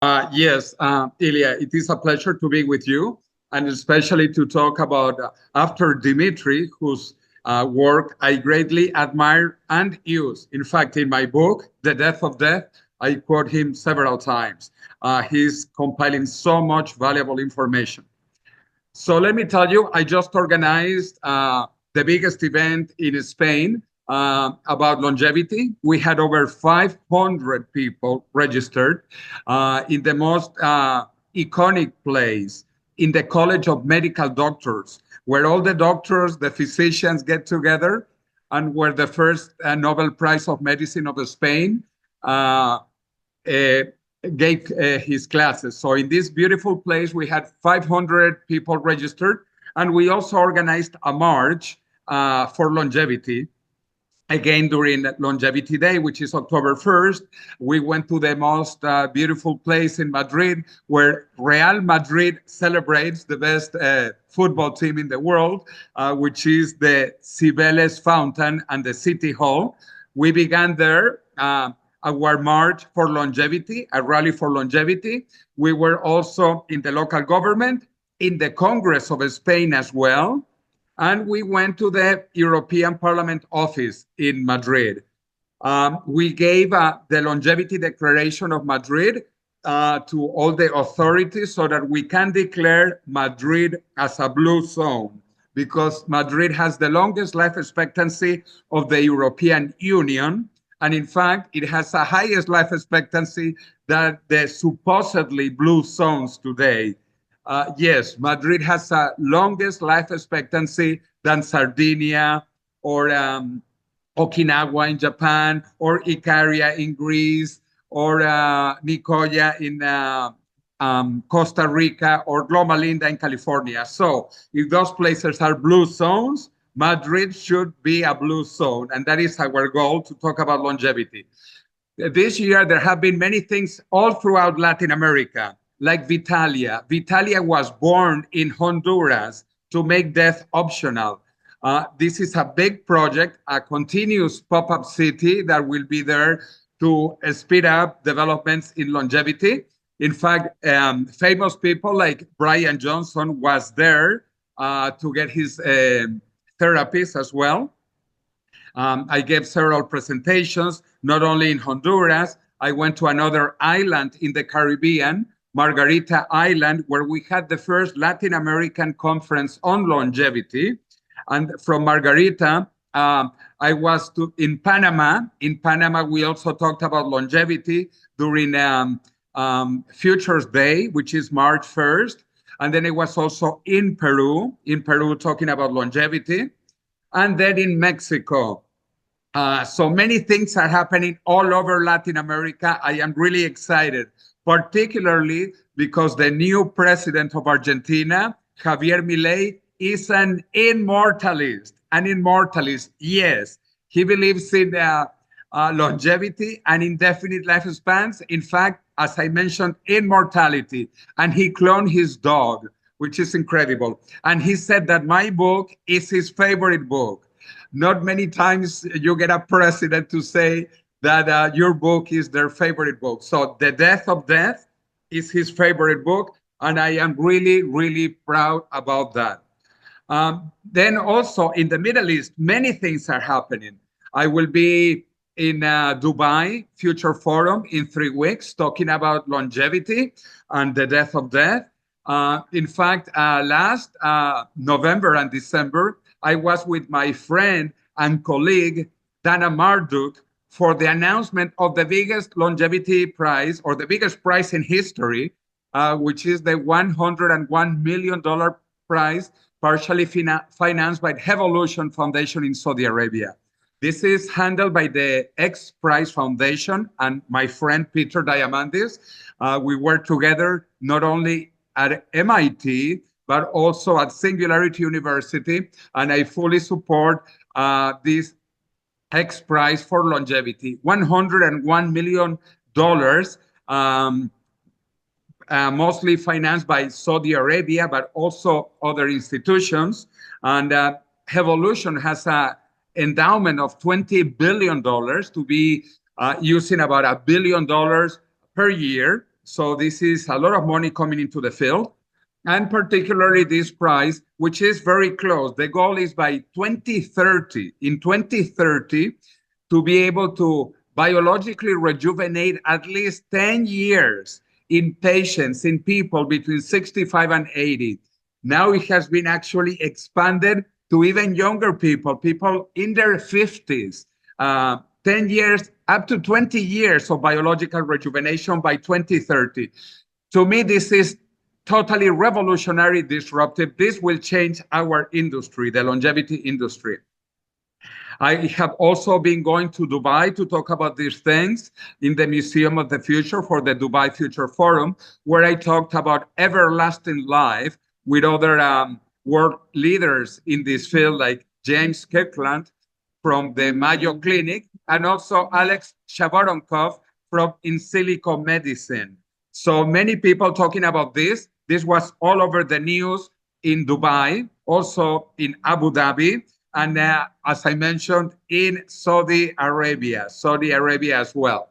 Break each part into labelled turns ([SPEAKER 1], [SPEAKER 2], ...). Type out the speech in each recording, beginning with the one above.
[SPEAKER 1] Yes, Ilya, it is a pleasure to be with you, and especially to talk about after Dimitri, whose work I greatly admire and use. In fact, in my book, The Death of Death, I quote him several times. He's compiling so much valuable information. So let me tell you, I just organized the biggest event in Spain about longevity. We had over 500 people registered in the most iconic place, in the College of Medical Doctors, where all the doctors, the physicians get together, and where the first Nobel Prize of Medicine of Spain uh, uh, gave his classes. So in this beautiful place, we had 500 people registered, and we also organized a march for longevity. Again, during Longevity Day, which is October 1st, we went to the most beautiful place in Madrid, where Real Madrid celebrates the best football team in the world, which is the Cibeles Fountain and the City Hall. We began there. Our march for longevity, a rally for longevity. We were also in the local government, in the Congress of Spain as well, and we went to the European Parliament office in Madrid. We gave the Longevity Declaration of Madrid to all the authorities so that we can declare Madrid as a blue zone, because Madrid has the longest life expectancy of the European Union. And in fact, it has the highest life expectancy than the supposedly blue zones today. Yes, Madrid has a longest life expectancy than Sardinia or Okinawa in Japan, or Ikaria in Greece, or Nicoya in Costa Rica, or Loma Linda in California. So if those places are blue zones, Madrid should be a blue zone. And that is our goal, to talk about longevity. This year, there have been many things all throughout Latin America, like Vitalia. Vitalia was born in Honduras to make death optional. This is a big project, a continuous pop-up city that will be there to speed up developments in longevity. In fact, famous people like Brian Johnson was there to get his therapies as well. I gave several presentations, not only in Honduras. I went to another island in the Caribbean, Margarita Island, where we had the first Latin American conference on longevity. And from Margarita, I was in Panama. In Panama, we also talked about longevity during Futures Day, which is March 1st. And then it was also in Peru, talking about longevity. And then in Mexico. So many things are happening all over Latin America. I am really excited, particularly because the new president of Argentina, Javier Milei, is an immortalist. An immortalist, yes. He believes in longevity and indefinite lifespans. In fact, as I mentioned, immortality. And he cloned his dog, which is incredible. And he said that my book is his favorite book. Not many times you get a president to say that your book is their favorite book. So The Death of Death is his favorite book, and I am really, really proud about that. Then also in the Middle East, many things are happening. I will be in Dubai Future Forum in 3 weeks talking about longevity and the death of death. In fact, last November and December, I was with my friend and colleague, Dana Marduk, for the announcement of the biggest longevity prize, or the biggest prize in history, which is the $101 million prize, partially financed by the Evolution Foundation in Saudi Arabia. This is handled by the X Prize Foundation and my friend Peter Diamandis. We work together not only at MIT, but also at Singularity University, and I fully support this X Prize for longevity, $101 million, mostly financed by Saudi Arabia, but also other institutions. And Evolution has an endowment of $20 billion to be using about $1 billion per year. So this is a lot of money coming into the field, and particularly this price, which is very close. The goal is by 2030, in 2030, to be able to biologically rejuvenate at least 10 years in patients, in people between 65 and 80. Now it has been actually expanded to even younger people, people in their 50s, 10 years, up to 20 years of biological rejuvenation by 2030. To me, this is totally revolutionary, disruptive. This will change our industry, the longevity industry. I have also been going to Dubai to talk about these things in the Museum of the Future for the Dubai Future Forum, where I talked about everlasting life with other world leaders in this field, like James Kirkland from the Mayo Clinic, and also Alex Shabarankov from In Silico Medicine. So many people talking about this. This was all over the news in Dubai, also in Abu Dhabi, and as I mentioned, in Saudi Arabia as well.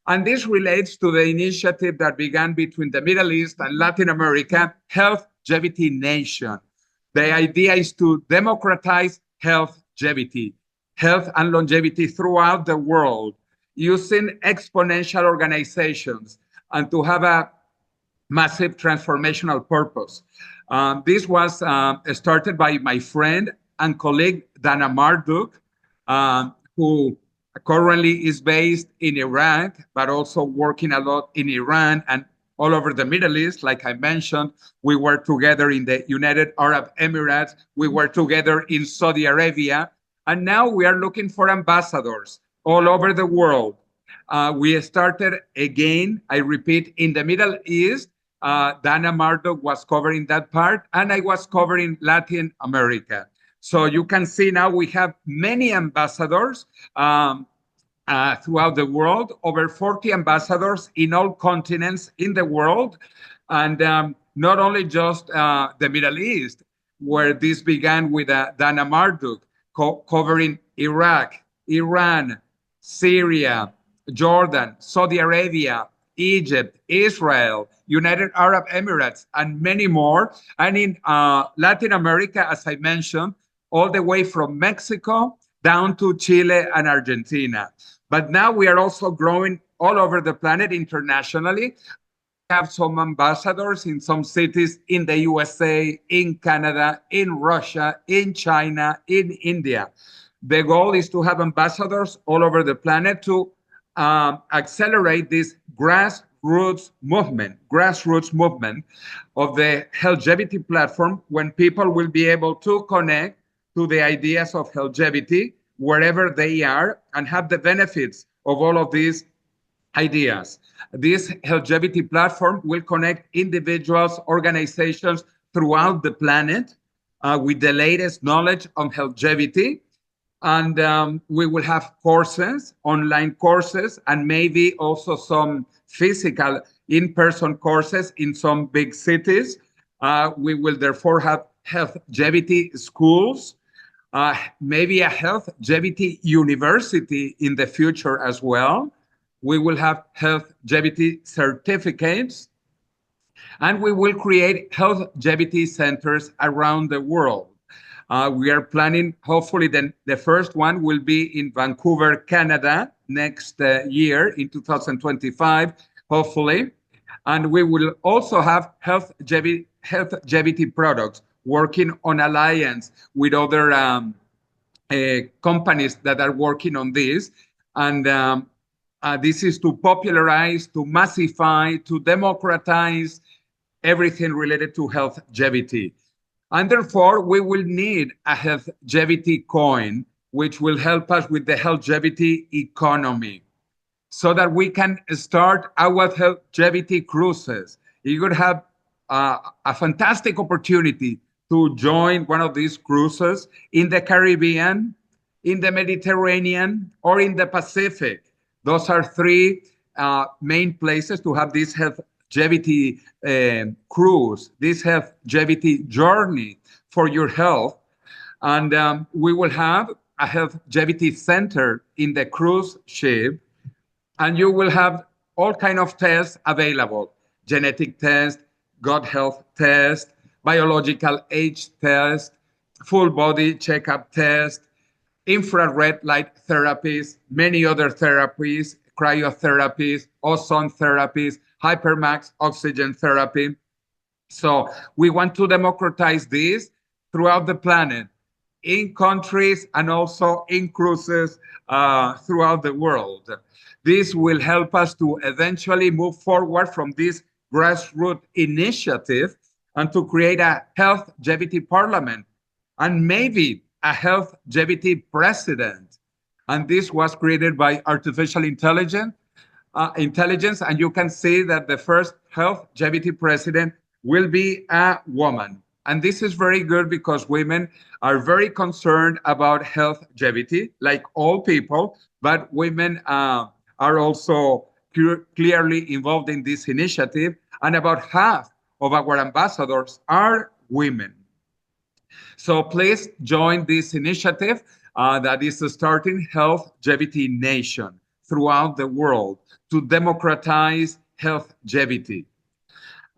[SPEAKER 1] And this relates to the initiative that began between the Middle East and Latin America, Health Longevity Nation. The idea is to democratize health longevity, health and longevity throughout the world, using exponential organizations and to have a massive transformational purpose. This was started by my friend and colleague, Dana Marduk, who currently is based in Iraq, but also working a lot in Iran and all over the Middle East. Like I mentioned, we were together in the United Arab Emirates, we were together in Saudi Arabia, and now we are looking for ambassadors all over the world. We started again, I repeat, in the Middle East. Dana Marduk was covering that part, and I was covering Latin America. So you can see now we have many ambassadors throughout the world, over 40 ambassadors in all continents in the world, and not only just the Middle East, where this began with Dana Marduk covering Iraq, Iran, Syria, Jordan, Saudi Arabia, Egypt, Israel, United Arab Emirates, and many more. And in Latin America, as I mentioned, all the way from Mexico down to Chile and Argentina. But now we are also growing all over the planet internationally. We have some ambassadors in some cities in the USA, in Canada, in Russia, in China, in India. The goal is to have ambassadors all over the planet to accelerate this grassroots movement of the Healthgevity platform, when people will be able to connect to the ideas of Healthgevity wherever they are and have the benefits of all of these ideas. This Healthgevity platform will connect individuals, organizations throughout the planet with the latest knowledge on Healthgevity. And we will have courses, online courses, and maybe also some physical in-person courses in some big cities. We will therefore have Healthgevity schools, maybe a Healthgevity university in the future as well. We will have Healthgevity certificates, and we will create Healthgevity centers around the world. We are planning, hopefully, the first one will be in Vancouver, Canada, next year in 2025, hopefully. And we will also have Healthgevity products, working on alliance with other companies that are working on this. And this is to popularize, to massify, to democratize everything related to Healthgevity. And therefore, we will need a Healthgevity coin, which will help us with the Healthgevity economy, so that we can start our Healthgevity cruises. You could have a fantastic opportunity to join one of these cruises in the Caribbean, in the Mediterranean, or in the Pacific. Those are three main places to have this Healthgevity cruise, this Healthgevity journey for your health. And we will have a Healthgevity center in the cruise ship, and you will have all kind of tests available. genetic test, gut health test, biological age test, full body checkup test, infrared light therapies, many other therapies, cryotherapies, ozone therapies, hypermax oxygen therapy. So we want to democratize this throughout the planet, in countries and also in cruises throughout the world. This will help us to eventually move forward from this grassroots initiative and to create a health longevity parliament and maybe a health longevity president. And this was created by artificial intelligence, and you can see that the first health longevity president will be a woman. And this is very good because women are very concerned about health longevity, like all people, but women are also clearly involved in this initiative, and about half of our ambassadors are women. So please join this initiative that is starting Health Longevity Nation throughout the world to democratize health longevity.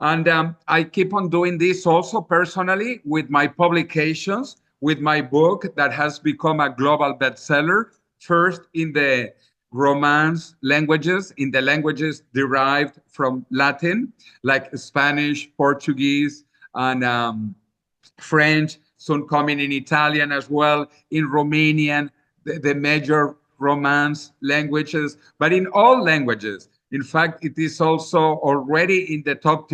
[SPEAKER 1] And I keep on doing this also personally with my publications, with my book that has become a global bestseller, first in the Romance languages, in the languages derived from Latin, like Spanish, Portuguese, and French, soon coming in Italian as well, in Romanian, the major Romance languages, but in all languages. In fact, it is also already in the top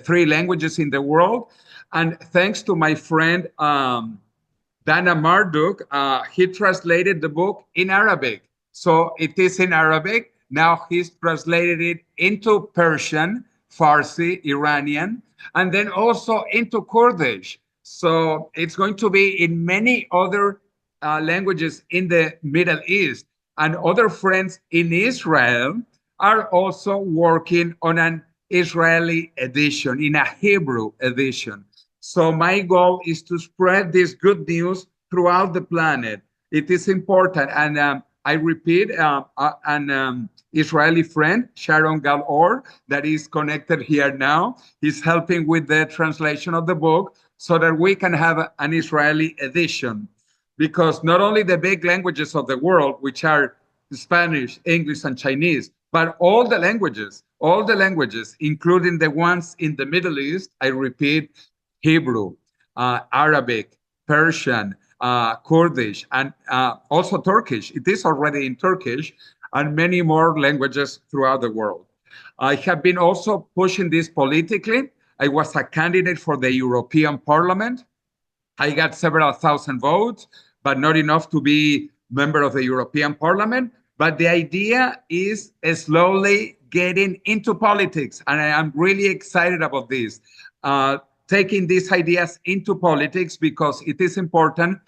[SPEAKER 1] three languages in the world. And thanks to my friend Dana Marduk, he translated the book in Arabic. So it is in Arabic. Now he's translated it into Persian, Farsi, Iranian, and then also into Kurdish. So it's going to be in many other languages in the Middle East. And other friends in Israel are also working on an Israeli edition, in a Hebrew edition. So my goal is to spread this good news throughout the planet. It is important. And I repeat, an Israeli friend, Sharon Gal-Or, that is connected here now, is helping with the translation of the book so that we can have an Israeli edition. Because not only the big languages of the world, which are Spanish, English, and Chinese, but all the languages, including the ones in the Middle East, I repeat, Hebrew, Arabic, Persian, Kurdish, and also Turkish. It is already in Turkish, and many more languages throughout the world. I have been also pushing this politically. I was a candidate for the European Parliament. I got several thousand votes, but not enough to be member of the European Parliament. But the idea is slowly getting into politics, and I am really excited about this. Taking these ideas into politics because it is important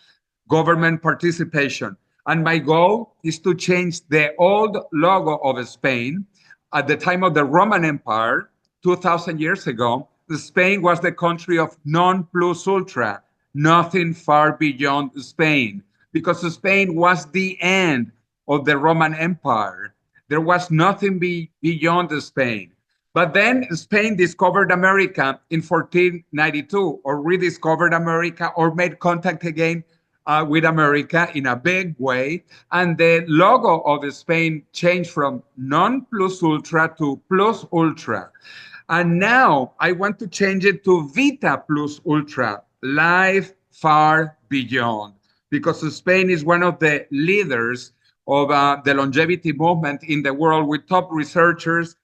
[SPEAKER 1] government participation. And my goal is to change the old logo of Spain. At the time of the Roman Empire, 2,000 years ago, Spain was the country of non plus ultra, nothing far beyond Spain, because Spain was the end of the Roman Empire. There was nothing beyond Spain. But then Spain discovered America in 1492, or rediscovered America, or made contact again with America in a big way. And the logo of Spain changed from non plus ultra to plus ultra. And now I want to change it to Vita plus ultra, life far beyond, because Spain is one of the leaders of the longevity movement in the world, with top researchers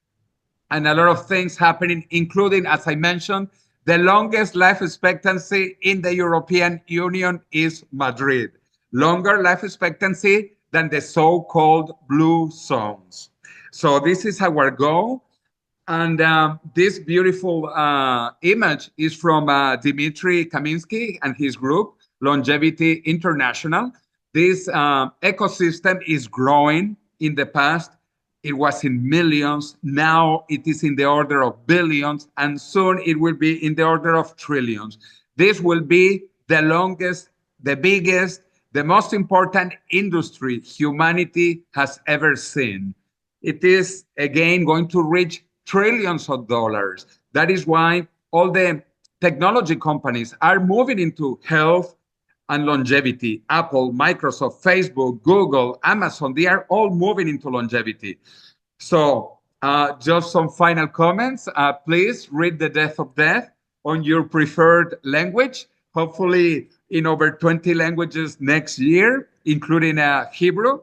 [SPEAKER 1] and a lot of things happening, including, as I mentioned, the longest life expectancy in the European Union is Madrid. Longer life expectancy than the so-called blue zones. So this is our goal. And this beautiful image is from Dmitry Kaminsky and his group, Longevity International. This ecosystem is growing. In the past, it was in millions. Now it is in the order of billions, and soon it will be in the order of trillions. This will be the longest, the biggest, the most important industry humanity has ever seen. It is, again, going to reach trillions of dollars. That is why all the technology companies are moving into health and longevity. Apple, Microsoft, Facebook, Google, Amazon, they are all moving into longevity. So just some final comments. Please read The Death of Death on your preferred language, hopefully in over 20 languages next year, including Hebrew.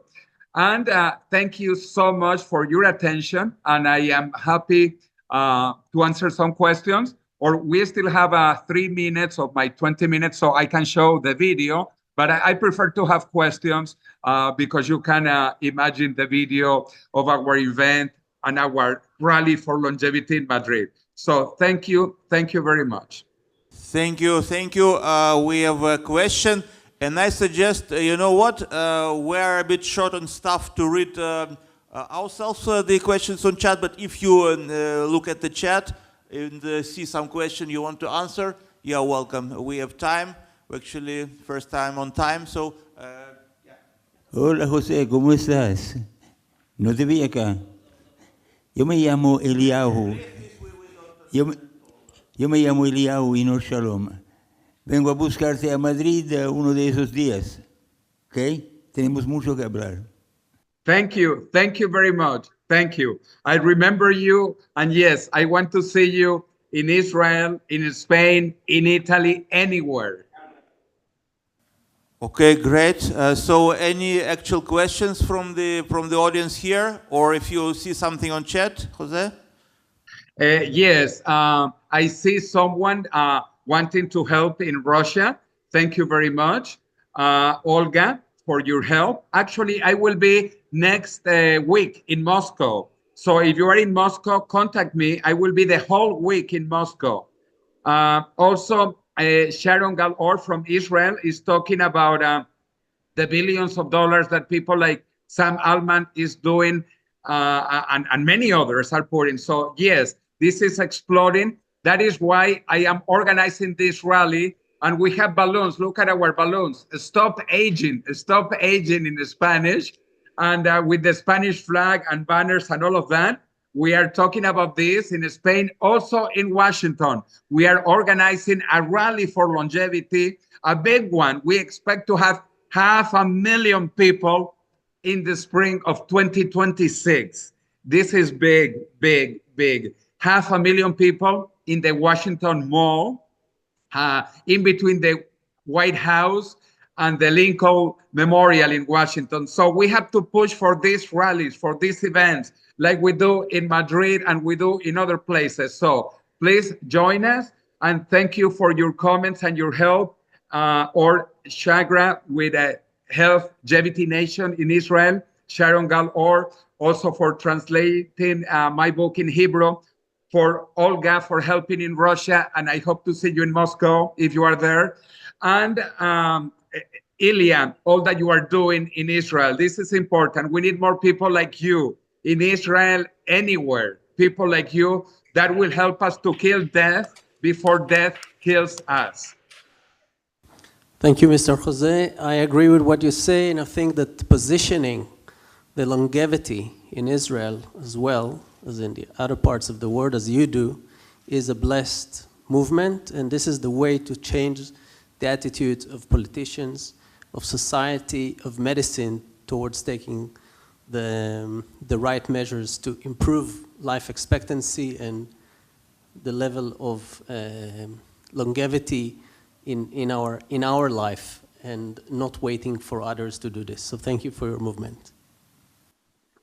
[SPEAKER 1] And thank you so much for your attention. And I am happy to answer some questions. Or we still have 3 minutes of my 20 minutes, so I can show the video. But I prefer to have questions because you can imagine the video of our event and our rally for longevity in Madrid. So thank you very much.
[SPEAKER 2] Thank you. We have a question, and I suggest, you know what, we're a bit short on stuff to read ourselves the questions on chat, but if you look at the chat and see some question you want to answer, you're welcome. We have time. We're actually first time on time, so yeah.
[SPEAKER 3] Hola José, ¿cómo estás? No te vi acá. Yo me llamo Eliahu. Yo me llamo Eliahu y no Shalom. Vengo a buscarte a Madrid uno de esos días. ¿Ok? Tenemos mucho que hablar.
[SPEAKER 1] Thank you very much. Thank you. I remember you, and yes, I want to see you in Israel, in Spain, in Italy, anywhere.
[SPEAKER 2] Okay, great. So any actual questions from the audience here, or if you see something on chat, Jose?
[SPEAKER 1] Yes, I see someone wanting to help in Russia. Thank you very much, Olga, for your help. Actually, I will be next week in Moscow. So if you are in Moscow, contact me. I will be the whole week in Moscow. Also, Sharon Galor from Israel is talking about the billions of dollars that people like Sam Altman is doing, and many others are putting. So yes, this is exploding. That is why I am organizing this rally. And we have balloons. Look at our balloons. Stop aging in Spanish. And with the Spanish flag and banners and all of that, we are talking about this in Spain, also in Washington. We are organizing a rally for longevity, a big one. We expect to have 500,000 people in the spring of 2026. This is big, big, big. 500,000 people in the Washington Mall, in between the White House and the Lincoln Memorial in Washington. So we have to push for these rallies, for these events, like we do in Madrid and we do in other places. So please join us, and thank you for your comments and your help, or Shagra with Health Longevity Nation in Israel, Sharon Gal-Or, also for translating my book in Hebrew, for Olga for helping in Russia, and I hope to see you in Moscow if you are there. And Ilya, all that you are doing in Israel. This is important. We need more people like you in Israel, anywhere. People like you that will help us to kill death before death kills us.
[SPEAKER 4] Thank you, Mr. Jose. I agree with what you say, and I think that positioning the longevity in Israel as well as in the other parts of the world, as you do, is a blessed movement, and this is the way to change the attitude of politicians, of society, of medicine towards taking the right measures to improve life expectancy and the level of longevity in our life, and not waiting for others to do this. So thank you for your movement.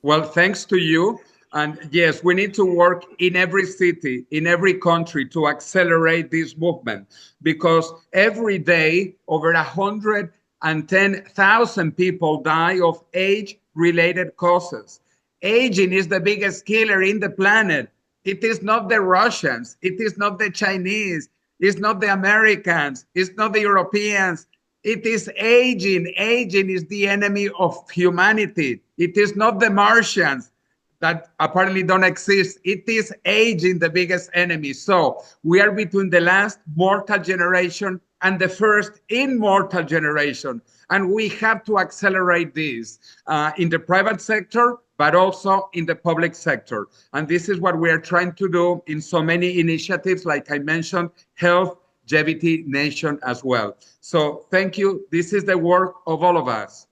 [SPEAKER 1] Well, thanks to you. And yes, we need to work in every city, in every country to accelerate this movement, because every day over 110,000 people die of age-related causes. Aging is the biggest killer in the planet. It is not the Russians, it is not the Chinese, it's not the Americans, it's not the Europeans. It is aging. Aging is the enemy of humanity. It is not the Martians that apparently don't exist. It is aging, the biggest enemy. So we are between the last mortal generation and the first immortal generation. And we have to accelerate this in the private sector, but also in the public sector. And this is what we are trying to do in so many initiatives, like I mentioned, Health, Longevity Nation as well. So thank you. This is the work of all of us.